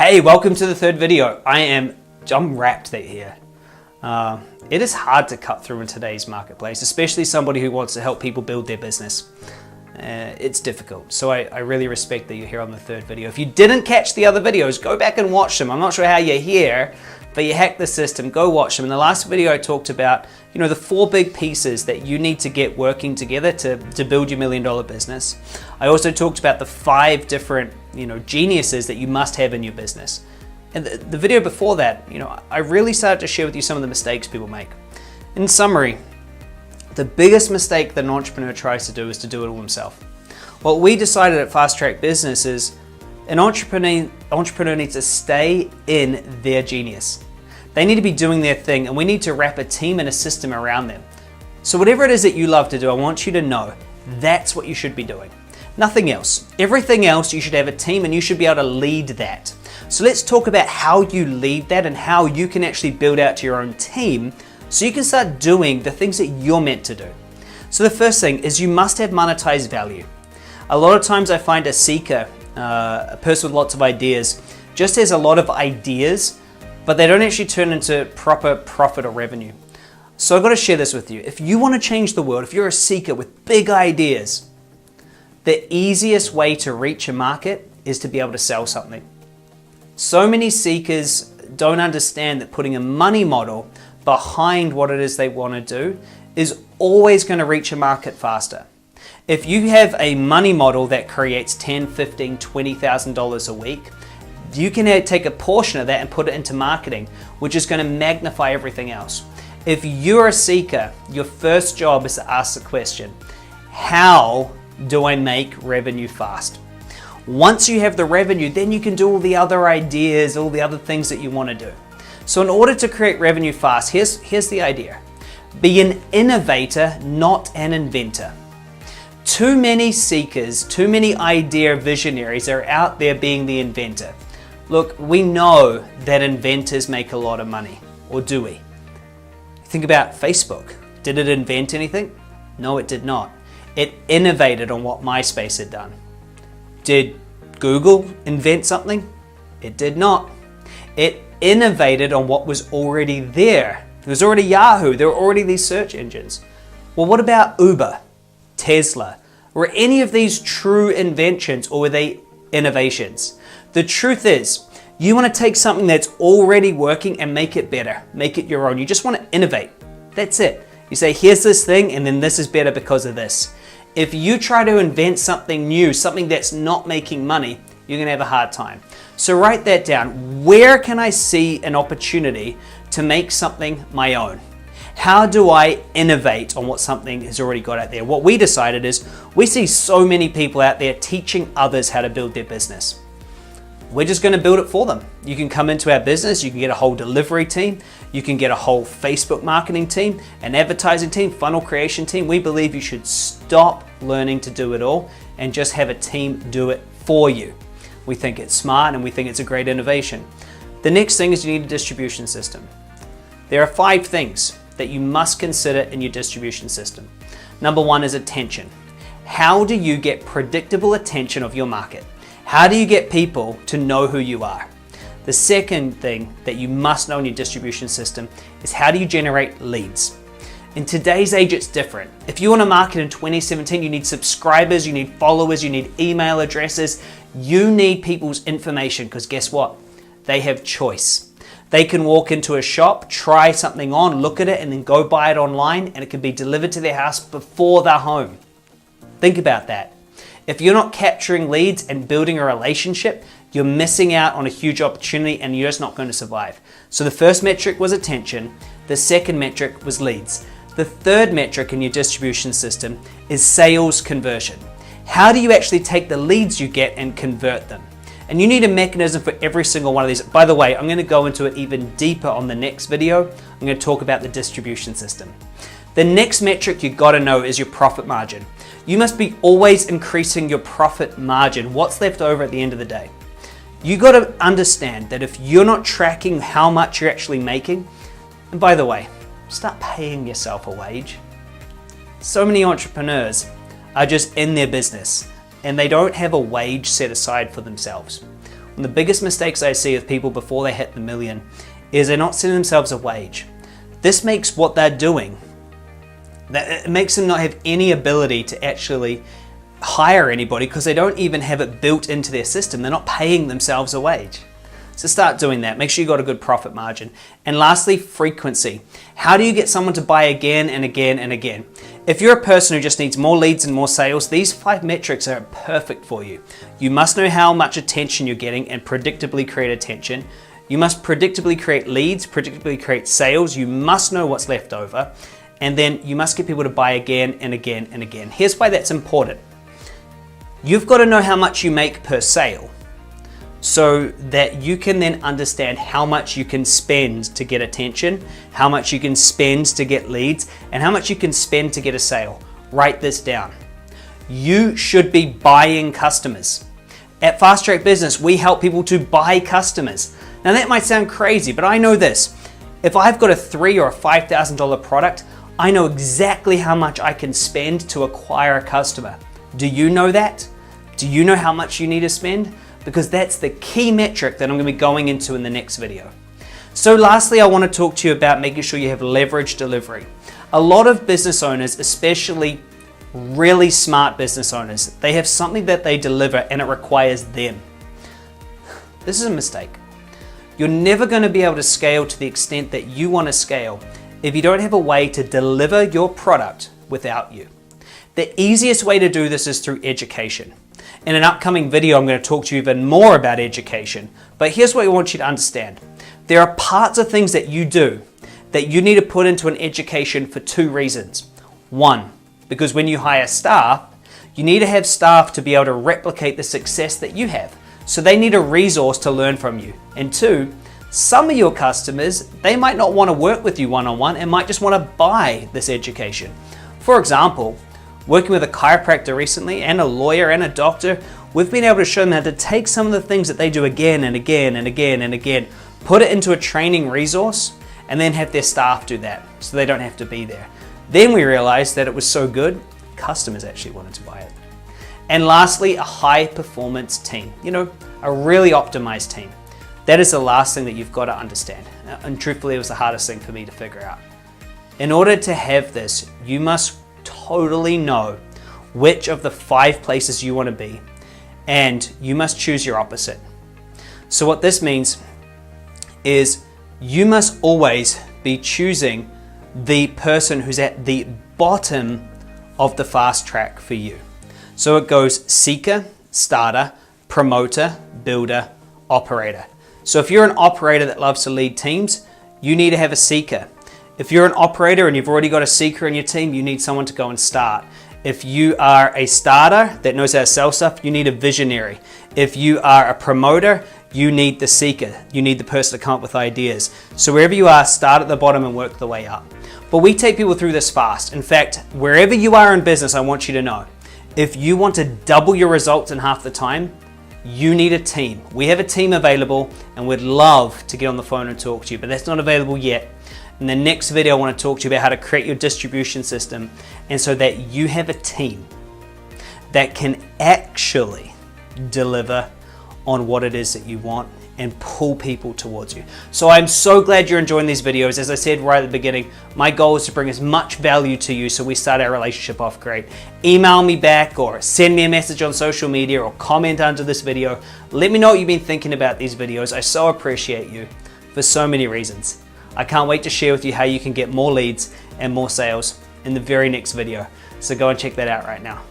Hey, welcome to the third video. I'm wrapped here. It is hard to cut through in today's marketplace, especially somebody who wants to help people build their business. It's difficult, so I really respect that you're here on the third video. If you didn't catch the other videos, go back and watch them. I'm not sure how you're here, but you hacked the system, go watch them. In the last video I talked about, the 4 big pieces that you need to get working together to build your $1 million business. I also talked about the 5 different, geniuses that you must have in your business. And the video before that, I really started to share with you some of the mistakes people make. In summary, the biggest mistake that an entrepreneur tries to do is to do it all himself. What we decided at Fast Track Business is an entrepreneur needs to stay in their genius. They need to be doing their thing, and we need to wrap a team and a system around them. So whatever it is that you love to do, I want you to know that's what you should be doing. Nothing else. Everything else, you should have a team and you should be able to lead that. So let's talk about how you lead that and how you can actually build out your own team so you can start doing the things that you're meant to do. So the first thing is you must have monetized value. A lot of times I find a seeker, a person with lots of ideas, just has a lot of ideas, but they don't actually turn into proper profit or revenue. So I've got to share this with you. If you want to change the world, if you're a seeker with big ideas, the easiest way to reach a market is to be able to sell something. So many seekers don't understand that putting a money model behind what it is they want to do is always going to reach a market faster. If you have a money model that creates $10,000, $15,000, $20,000 a week, you can take a portion of that and put it into marketing, which is going to magnify everything else. If you're a seeker, your first job is to ask the question, how do I make revenue fast? Once you have the revenue, then you can do all the other ideas, all the other things that you want to do. So in order to create revenue fast, here's the idea. Be an innovator, not an inventor. Too many seekers, too many idea visionaries are out there being the inventor. Look, we know that inventors make a lot of money, or do we? Think about Facebook. Did it invent anything? No, it did not. It innovated on what MySpace had done. Did Google invent something? It did not. It innovated on what was already there. There was already Yahoo, there were already these search engines. Well, what about Uber, Tesla? Were any of these true inventions, or were they innovations? The truth is, you want to take something that's already working and make it better, make it your own. You just want to innovate. That's it. You say, here's this thing, and then this is better because of this. If you try to invent something new, something that's not making money, you're going to have a hard time. So write that down. Where can I see an opportunity to make something my own? How do I innovate on what something has already got out there? What we decided is we see so many people out there teaching others how to build their business. We're just going to build it for them. You can come into our business, you can get a whole delivery team, you can get a whole Facebook marketing team, an advertising team, funnel creation team. We believe you should stop learning to do it all and just have a team do it for you. We think it's smart and we think it's a great innovation. The next thing is you need a distribution system. There are 5 things that you must consider in your distribution system. Number 1 is attention. How do you get predictable attention of your market? How do you get people to know who you are? The second thing that you must know in your distribution system is how do you generate leads? In today's age, it's different. If you want to market in 2017, you need subscribers, you need followers, you need email addresses, you need people's information, because guess what? They have choice. They can walk into a shop, try something on, look at it, and then go buy it online, and it can be delivered to their house before they're home. Think about that. If you're not capturing leads and building a relationship, you're missing out on a huge opportunity and you're just not going to survive. So the first metric was attention. The second metric was leads. The third metric in your distribution system is sales conversion. How do you actually take the leads you get and convert them? And you need a mechanism for every single one of these. By the way, I'm going to go into it even deeper on the next video. I'm going to talk about the distribution system. The next metric you've got to know is your profit margin. You must be always increasing your profit margin, what's left over at the end of the day. You got to understand that if you're not tracking how much you're actually making, and by the way, start paying yourself a wage. So many entrepreneurs are just in their business and they don't have a wage set aside for themselves. One of the biggest mistakes I see with people before they hit the million is they're not setting themselves a wage. This makes what they're doing, it makes them not have any ability to actually hire anybody because they don't even have it built into their system. They're not paying themselves a wage. So start doing that. Make sure you got a good profit margin. And lastly, frequency. How do you get someone to buy again and again and again? If you're a person who just needs more leads and more sales, these 5 metrics are perfect for you. You must know how much attention you're getting and predictably create attention. You must predictably create leads, predictably create sales. You must know what's left over. And then you must get people to buy again and again and again. Here's why that's important. You've got to know how much you make per sale so that you can then understand how much you can spend to get attention, how much you can spend to get leads, and how much you can spend to get a sale. Write this down. You should be buying customers. At Fast Track Business, we help people to buy customers. Now that might sound crazy, but I know this. If I've got a $3,000 or a $5,000 product, I know exactly how much I can spend to acquire a customer. Do you know that? Do you know how much you need to spend? Because that's the key metric that I'm going to be going into in the next video. So lastly, I want to talk to you about making sure you have leverage delivery. A lot of business owners, especially really smart business owners, they have something that they deliver and it requires them. This is a mistake. You're never going to be able to scale to the extent that you want to scale if you don't have a way to deliver your product without you. The easiest way to do this is through education. In an upcoming video, I'm going to talk to you even more about education. But here's what I want you to understand. There are parts of things that you do that you need to put into an education for 2 reasons. 1, because when you hire staff, you need to have staff to be able to replicate the success that you have. So they need a resource to learn from you. And 2, some of your customers, they might not want to work with you one-on-one and might just want to buy this education. For example, working with a chiropractor recently and a lawyer and a doctor, we've been able to show them how to take some of the things that they do again and again and again and again, put it into a training resource, and then have their staff do that so they don't have to be there. Then we realized that it was so good, customers actually wanted to buy it. And lastly, a high performance team. A really optimized team. That is the last thing that you've got to understand. And truthfully, it was the hardest thing for me to figure out. In order to have this, you must totally know which of the 5 places you want to be, and you must choose your opposite. So what this means is you must always be choosing the person who's at the bottom of the fast track for you. So it goes seeker, starter, promoter, builder, operator. So if you're an operator that loves to lead teams, you need to have a seeker. If you're an operator and you've already got a seeker in your team, you need someone to go and start. If you are a starter that knows how to sell stuff, you need a visionary. If you are a promoter, you need the seeker. You need the person to come up with ideas. So wherever you are, start at the bottom and work the way up. But we take people through this fast. In fact, wherever you are in business, I want you to know, if you want to double your results in half the time, you need a team. We have a team available and we'd love to get on the phone and talk to you, but that's not available yet. In the next video, I want to talk to you about how to create your distribution system and so that you have a team that can actually deliver on what it is that you want and pull people towards you. So I'm so glad you're enjoying these videos. As I said right at the beginning, my goal is to bring as much value to you so we start our relationship off great. Email me back or send me a message on social media or comment under this video. Let me know what you've been thinking about these videos. I so appreciate you for so many reasons. I can't wait to share with you how you can get more leads and more sales in the very next video. So go and check that out right now.